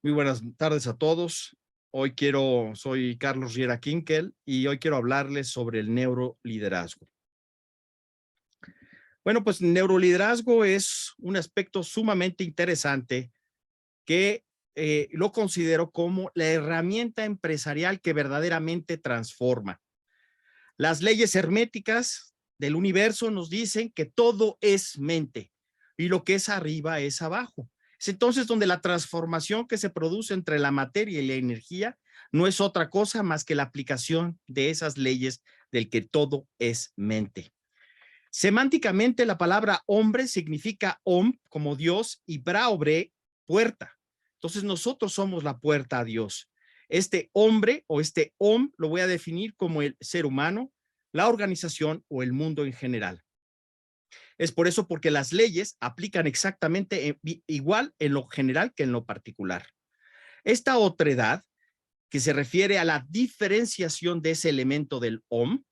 Muy buenas tardes a todos. Soy Carlos Riera Kinkel y hoy quiero hablarles sobre el neuroliderazgo. Bueno, pues neuroliderazgo es un aspecto sumamente interesante que lo considero como la herramienta empresarial que verdaderamente transforma. Las leyes herméticas del universo nos dicen que todo es mente y lo que es arriba es abajo. Es entonces donde la transformación que se produce entre la materia y la energía no es otra cosa más que la aplicación de esas leyes del que todo es mente. Semánticamente, la palabra hombre significa om como Dios y braobre, puerta. Entonces nosotros somos la puerta a Dios. Este hombre o este om lo voy a definir como el ser humano, la organización o el mundo en general. Es por eso porque las leyes aplican exactamente igual en lo general que en lo particular. Esta otredad, que se refiere a la diferenciación de ese elemento del om,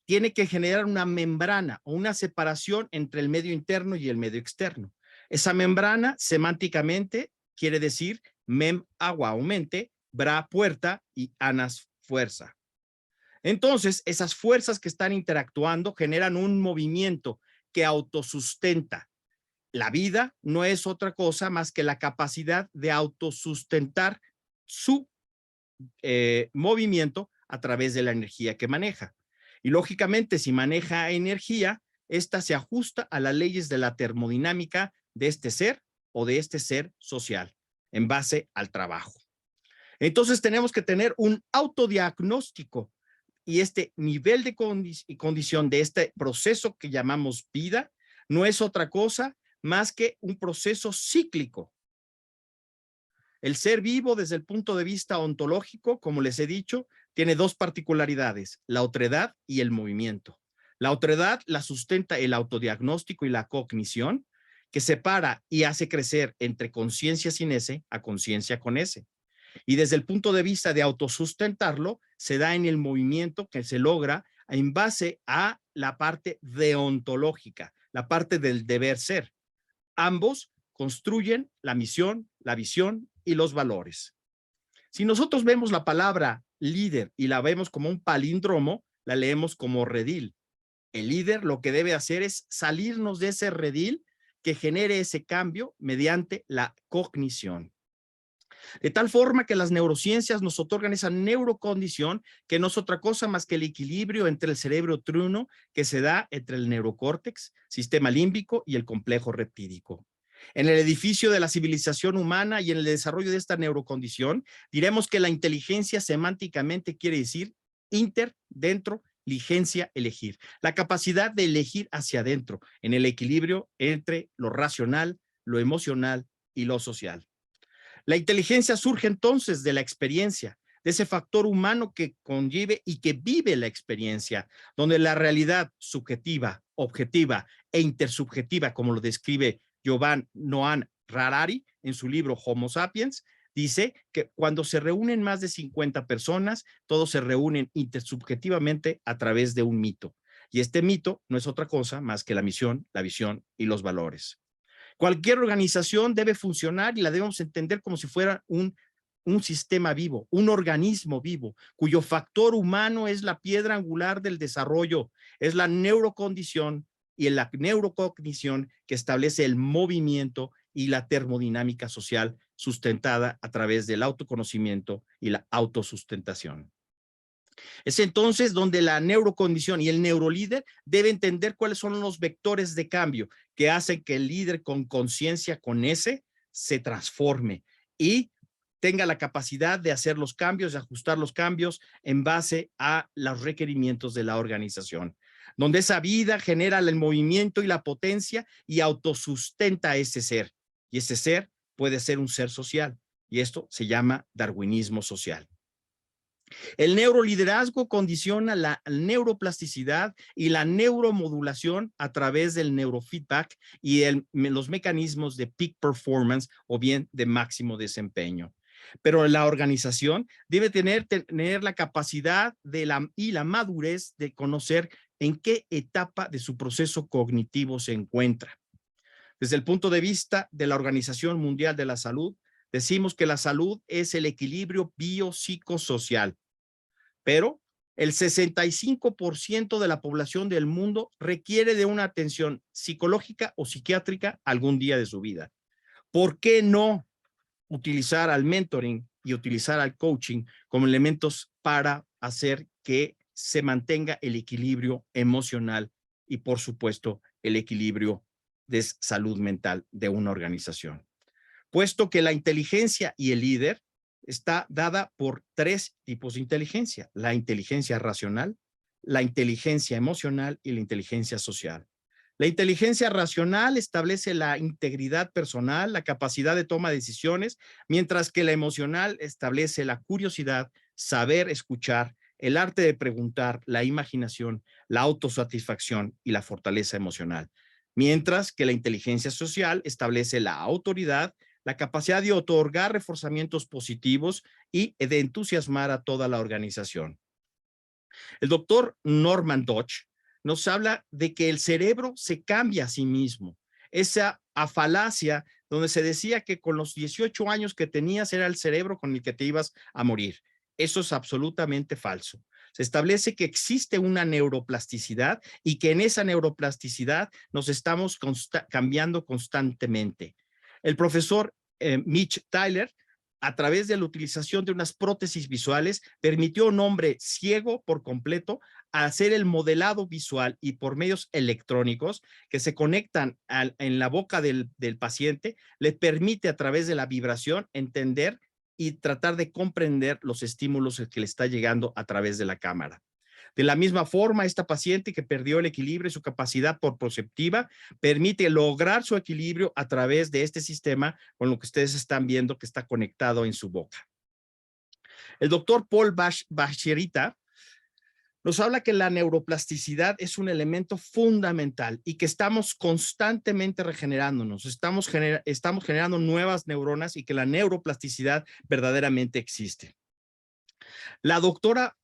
tiene que generar una membrana o una separación entre el medio interno y el medio externo. Esa membrana semánticamente quiere decir mem agua o mente, bra puerta y anas fuerza. Entonces, esas fuerzas que están interactuando generan un movimiento que autosustenta. La vida no es otra cosa más que la capacidad de autosustentar su movimiento a través de la energía que maneja. Y lógicamente, si maneja energía, esta se ajusta a las leyes de la termodinámica de este ser o de este ser social en base al trabajo. Entonces tenemos que tener un autodiagnóstico y este nivel de condición de este proceso que llamamos vida no es otra cosa más que un proceso cíclico. El ser vivo desde el punto de vista ontológico, como les he dicho, tiene dos particularidades, la otredad y el movimiento. La otredad la sustenta el autodiagnóstico y la cognición, que separa y hace crecer entre conciencia sin S a conciencia con S. Y desde el punto de vista de autosustentarlo, se da en el movimiento que se logra en base a la parte deontológica, la parte del deber ser. Ambos construyen la misión, la visión y los valores. Si nosotros vemos la palabra líder y la vemos como un palíndromo, la leemos como redil. El líder lo que debe hacer es salirnos de ese redil que genere ese cambio mediante la cognición. De tal forma que las neurociencias nos otorgan esa neurocondición que no es otra cosa más que el equilibrio entre el cerebro triuno que se da entre el neurocórtex, sistema límbico y el complejo reptídico. En el edificio de la civilización humana y en el desarrollo de esta neurocondición, diremos que la inteligencia semánticamente quiere decir inter, dentro, ligencia, elegir. La capacidad de elegir hacia adentro, en el equilibrio entre lo racional, lo emocional y lo social. La inteligencia surge entonces de la experiencia, de ese factor humano que conlleve y que vive la experiencia, donde la realidad subjetiva, objetiva e intersubjetiva, como lo describe Yuval Noah Harari en su libro Homo Sapiens, dice que cuando se reúnen más de 50 personas, todos se reúnen intersubjetivamente a través de un mito. Y este mito no es otra cosa más que la misión, la visión y los valores. Cualquier organización debe funcionar y la debemos entender como si fuera un sistema vivo, un organismo vivo, cuyo factor humano es la piedra angular del desarrollo, es la neurocondición y la neurocognición que establece el movimiento y la termodinámica social sustentada a través del autoconocimiento y la autosustentación. Es entonces donde la neurocondición y el neurolíder debe entender cuáles son los vectores de cambio que hacen que el líder con conciencia, con S, se transforme y tenga la capacidad de hacer los cambios, de ajustar los cambios en base a los requerimientos de la organización, donde esa vida genera el movimiento y la potencia y autosustenta a ese ser. Y ese ser puede ser un ser social, y esto se llama darwinismo social. El neuroliderazgo condiciona la neuroplasticidad y la neuromodulación a través del neurofeedback y los mecanismos de peak performance o bien de máximo desempeño. Pero la organización debe tener la capacidad y la madurez de conocer en qué etapa de su proceso cognitivo se encuentra. Desde el punto de vista de la Organización Mundial de la Salud, Decimos que la salud es el equilibrio biopsicosocial, pero el 65% de la población del mundo requiere de una atención psicológica o psiquiátrica algún día de su vida. ¿Por qué no utilizar al mentoring y utilizar al coaching como elementos para hacer que se mantenga el equilibrio emocional y, por supuesto, el equilibrio de salud mental de una organización? Puesto que la inteligencia y el líder está dada por tres tipos de inteligencia: la inteligencia racional, la inteligencia emocional y la inteligencia social. La inteligencia racional establece la integridad personal, la capacidad de toma de decisiones, mientras que la emocional establece la curiosidad, saber escuchar, el arte de preguntar, la imaginación, la autosatisfacción y la fortaleza emocional. Mientras que la inteligencia social establece la autoridad, la capacidad de otorgar reforzamientos positivos y de entusiasmar a toda la organización. El doctor Norman Dodge nos habla de que el cerebro se cambia a sí mismo. Esa afalacia donde se decía que con los 18 años que tenías era el cerebro con el que te ibas a morir. Eso es absolutamente falso. Se establece que existe una neuroplasticidad y que en esa neuroplasticidad nos estamos cambiando constantemente. El profesor Mitch Tyler, a través de la utilización de unas prótesis visuales, permitió a un hombre ciego por completo hacer el modelado visual y por medios electrónicos que se conectan en la boca del paciente, le permite a través de la vibración entender y tratar de comprender los estímulos que le está llegando a través de la cámara. De la misma forma, esta paciente que perdió el equilibrio y su capacidad proprioceptiva permite lograr su equilibrio a través de este sistema con lo que ustedes están viendo que está conectado en su boca. El doctor Paul Bach-Bacherita nos habla que la neuroplasticidad es un elemento fundamental y que estamos constantemente regenerándonos, estamos generando nuevas neuronas y que la neuroplasticidad verdaderamente existe. La doctora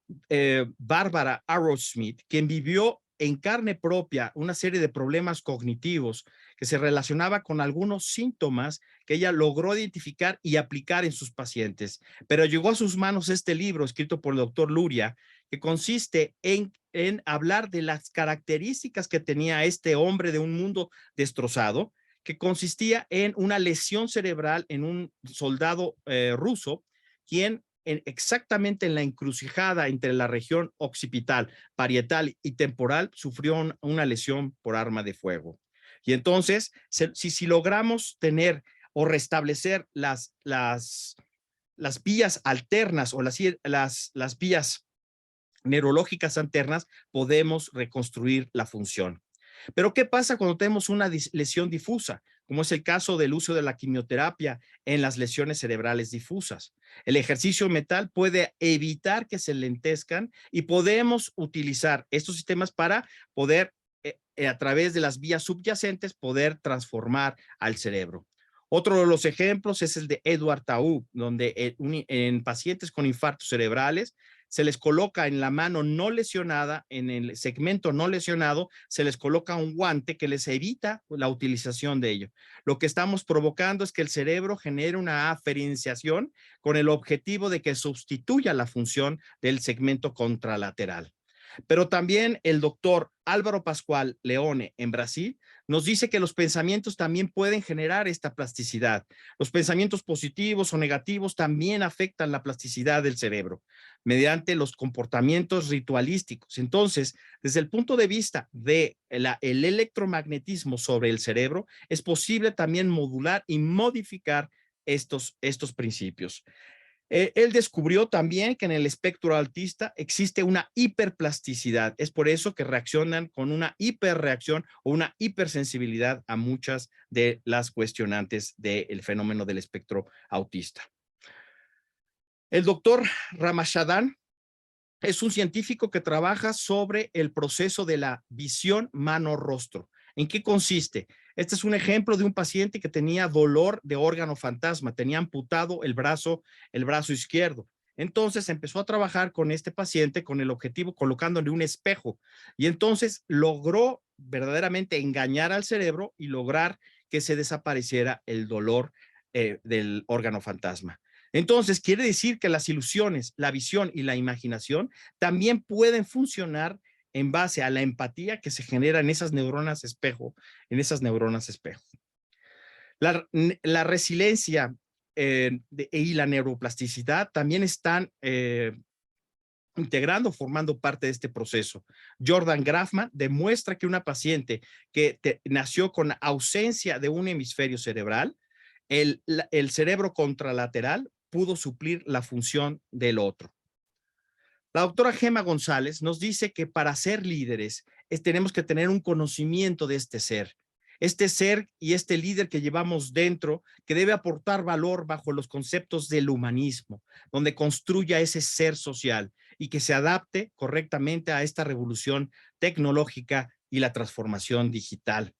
Bárbara Arrowsmith, quien vivió en carne propia una serie de problemas cognitivos que se relacionaba con algunos síntomas que ella logró identificar y aplicar en sus pacientes. Pero llegó a sus manos este libro escrito por el doctor Luria, que consiste en hablar de las características que tenía este hombre de un mundo destrozado, que consistía en una lesión cerebral en un soldado ruso, quien exactamente en la encrucijada entre la región occipital, parietal y temporal, sufrió una lesión por arma de fuego. Y entonces, si logramos tener o restablecer las vías alternas o las vías neurológicas alternas, podemos reconstruir la función. Pero ¿qué pasa cuando tenemos una lesión difusa? Como es el caso del uso de la quimioterapia en las lesiones cerebrales difusas. El ejercicio mental puede evitar que se lentezcan y podemos utilizar estos sistemas para poder, a través de las vías subyacentes, poder transformar al cerebro. Otro de los ejemplos es el de Edward Taub, donde en pacientes con infartos cerebrales se les coloca en la mano no lesionada, en el segmento no lesionado, se les coloca un guante que les evita la utilización de ello. Lo que estamos provocando es que el cerebro genere una aferenciación con el objetivo de que sustituya la función del segmento contralateral. Pero también el doctor Álvaro Pascual Leone en Brasil nos dice que los pensamientos también pueden generar esta plasticidad. Los pensamientos positivos o negativos también afectan la plasticidad del cerebro mediante los comportamientos ritualísticos. Entonces, desde el punto de vista del electromagnetismo sobre el cerebro, es posible también modular y modificar estos principios. Él descubrió también que en el espectro autista existe una hiperplasticidad. Es por eso que reaccionan con una hiperreacción o una hipersensibilidad a muchas de las cuestionantes del fenómeno del espectro autista. El doctor Ramachandran es un científico que trabaja sobre el proceso de la visión mano-rostro. ¿En qué consiste? Este es un ejemplo de un paciente que tenía dolor de órgano fantasma, tenía amputado el brazo izquierdo. Entonces empezó a trabajar con este paciente con el objetivo colocándole un espejo y entonces logró verdaderamente engañar al cerebro y lograr que se desapareciera el dolor del órgano fantasma. Entonces, quiere decir que las ilusiones, la visión y la imaginación también pueden funcionar en base a la empatía que se genera en esas neuronas espejo, La resiliencia y la neuroplasticidad también están integrando, formando parte de este proceso. Jordan Grafman demuestra que una paciente que nació con ausencia de un hemisferio cerebral, el cerebro contralateral pudo suplir la función del otro. La doctora Gema González nos dice que para ser líderes tenemos que tener un conocimiento de este ser y este líder que llevamos dentro, que debe aportar valor bajo los conceptos del humanismo, donde construya ese ser social y que se adapte correctamente a esta revolución tecnológica y la transformación digital.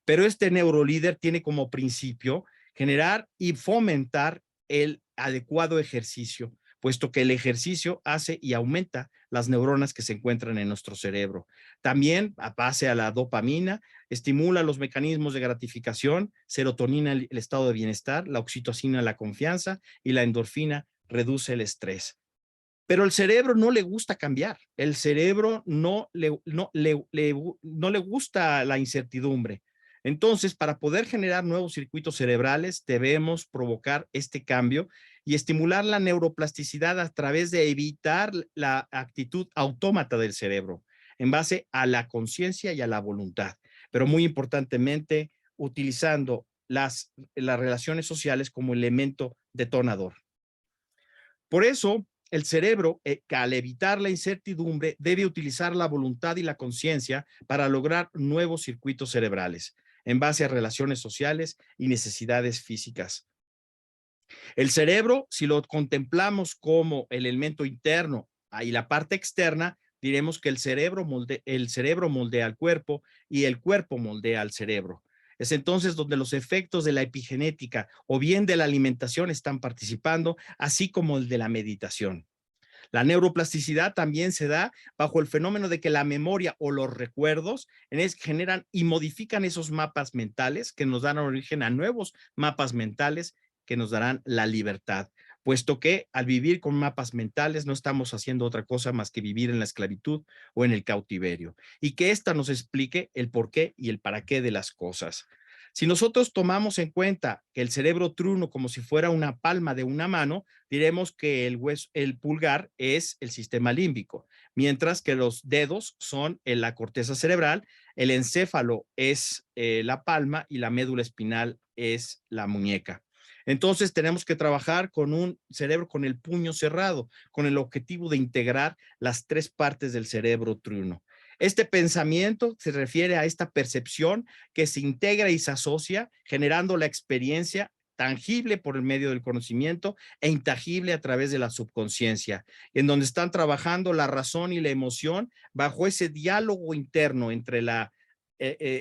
Pero este neurolíder tiene como principio generar y fomentar el adecuado ejercicio, puesto que el ejercicio hace y aumenta las neuronas que se encuentran en nuestro cerebro. También, a base a la dopamina, estimula los mecanismos de gratificación, serotonina, el estado de bienestar, la oxitocina, la confianza, y la endorfina reduce el estrés. Pero el cerebro no le gusta cambiar, el cerebro no le gusta la incertidumbre. Entonces, para poder generar nuevos circuitos cerebrales, debemos provocar este cambio y estimular la neuroplasticidad a través de evitar la actitud autómata del cerebro en base a la conciencia y a la voluntad. Pero muy importantemente, utilizando las relaciones sociales como elemento detonador. Por eso, el cerebro, al evitar la incertidumbre, debe utilizar la voluntad y la conciencia para lograr nuevos circuitos cerebrales en base a relaciones sociales y necesidades físicas. El cerebro, si lo contemplamos como el elemento interno y la parte externa, diremos que el cerebro moldea al cuerpo y el cuerpo moldea al cerebro. Es entonces donde los efectos de la epigenética o bien de la alimentación están participando, así como el de la meditación. La neuroplasticidad también se da bajo el fenómeno de que la memoria o los recuerdos generan y modifican esos mapas mentales que nos dan origen a nuevos mapas mentales que nos darán la libertad, puesto que al vivir con mapas mentales no estamos haciendo otra cosa más que vivir en la esclavitud o en el cautiverio, y que ésta nos explique el por qué y el para qué de las cosas. Si nosotros tomamos en cuenta que el cerebro truno como si fuera una palma de una mano, diremos que el pulgar es el sistema límbico, mientras que los dedos son la corteza cerebral, el encéfalo es la palma y la médula espinal es la muñeca. Entonces tenemos que trabajar con un cerebro con el puño cerrado, con el objetivo de integrar las tres partes del cerebro truno. Este pensamiento se refiere a esta percepción que se integra y se asocia, generando la experiencia tangible por el medio del conocimiento e intangible a través de la subconsciencia, en donde están trabajando la razón y la emoción bajo ese diálogo interno entre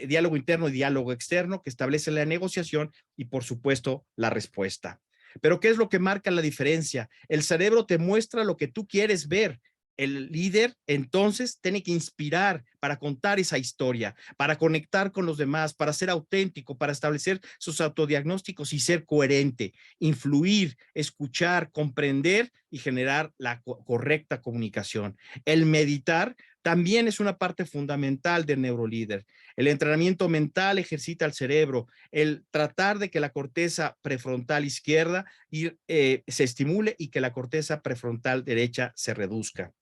diálogo interno y diálogo externo que establece la negociación y, por supuesto, la respuesta. Pero ¿qué es lo que marca la diferencia? El cerebro te muestra lo que tú quieres ver. El líder entonces tiene que inspirar para contar esa historia, para conectar con los demás, para ser auténtico, para establecer sus autodiagnósticos y ser coherente, influir, escuchar, comprender y generar la correcta comunicación. El meditar también es una parte fundamental del neurolíder. El entrenamiento mental ejercita el cerebro, el tratar de que la corteza prefrontal izquierda se estimule y que la corteza prefrontal derecha se reduzca.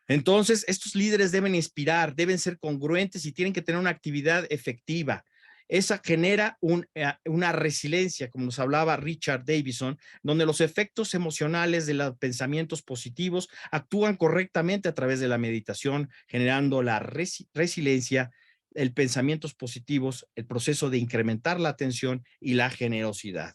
Entonces, estos líderes deben inspirar, deben ser congruentes y tienen que tener una actividad efectiva. Esa genera una resiliencia, como nos hablaba Richard Davidson, donde los efectos emocionales de los pensamientos positivos actúan correctamente a través de la meditación, generando la resiliencia, el pensamientos positivos, el proceso de incrementar la atención y la generosidad.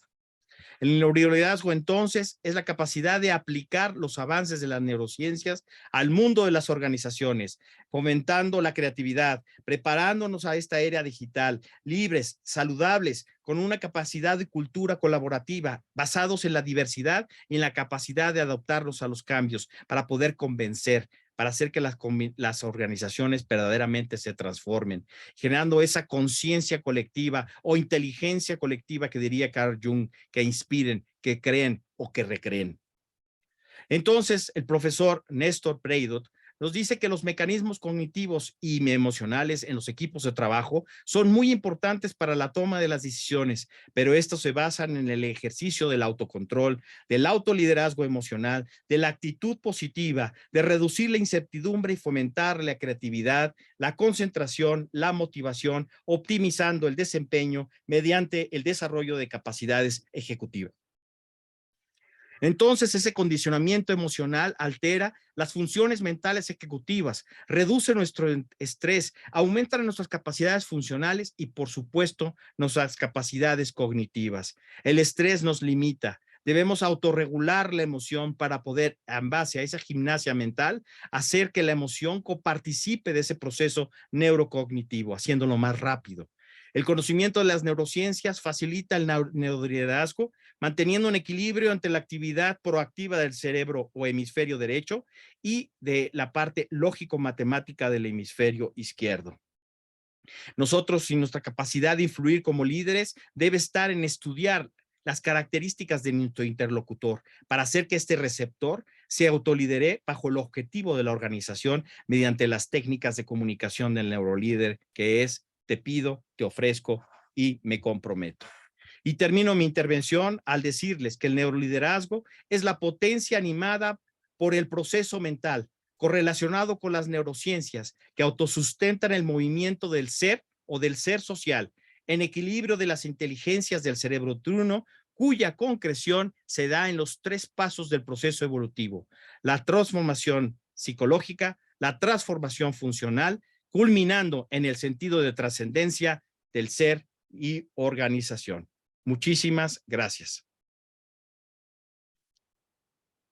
El neuroliderazgo, entonces, es la capacidad de aplicar los avances de las neurociencias al mundo de las organizaciones, fomentando la creatividad, preparándonos a esta era digital, libres, saludables, con una capacidad de cultura colaborativa, basados en la diversidad y en la capacidad de adaptarnos a los cambios para poder convencer, para hacer que las organizaciones verdaderamente se transformen, generando esa conciencia colectiva o inteligencia colectiva que diría Carl Jung, que inspiren, que creen o que recreen. Entonces, el profesor Néstor Preidot nos dice que los mecanismos cognitivos y emocionales en los equipos de trabajo son muy importantes para la toma de las decisiones, pero estos se basan en el ejercicio del autocontrol, del autoliderazgo emocional, de la actitud positiva, de reducir la incertidumbre y fomentar la creatividad, la concentración, la motivación, optimizando el desempeño mediante el desarrollo de capacidades ejecutivas. Entonces, ese condicionamiento emocional altera las funciones mentales ejecutivas, reduce nuestro estrés, aumenta nuestras capacidades funcionales y, por supuesto, nuestras capacidades cognitivas. El estrés nos limita. Debemos autorregular la emoción para poder, en base a esa gimnasia mental, hacer que la emoción coparticipe de ese proceso neurocognitivo, haciéndolo más rápido. El conocimiento de las neurociencias facilita el neuroliderazgo, manteniendo un equilibrio entre la actividad proactiva del cerebro o hemisferio derecho y de la parte lógico-matemática del hemisferio izquierdo. Nosotros, y nuestra capacidad de influir como líderes, debe estar en estudiar las características de nuestro interlocutor para hacer que este receptor se autolidere bajo el objetivo de la organización mediante las técnicas de comunicación del neurolíder, que es te pido, te ofrezco y me comprometo. Y termino mi intervención al decirles que el neuroliderazgo es la potencia animada por el proceso mental, correlacionado con las neurociencias, que autosustentan el movimiento del ser o del ser social, en equilibrio de las inteligencias del cerebro triuno, cuya concreción se da en los 3 pasos del proceso evolutivo: la transformación psicológica, la transformación funcional, culminando en el sentido de trascendencia del ser y organización. Muchísimas gracias.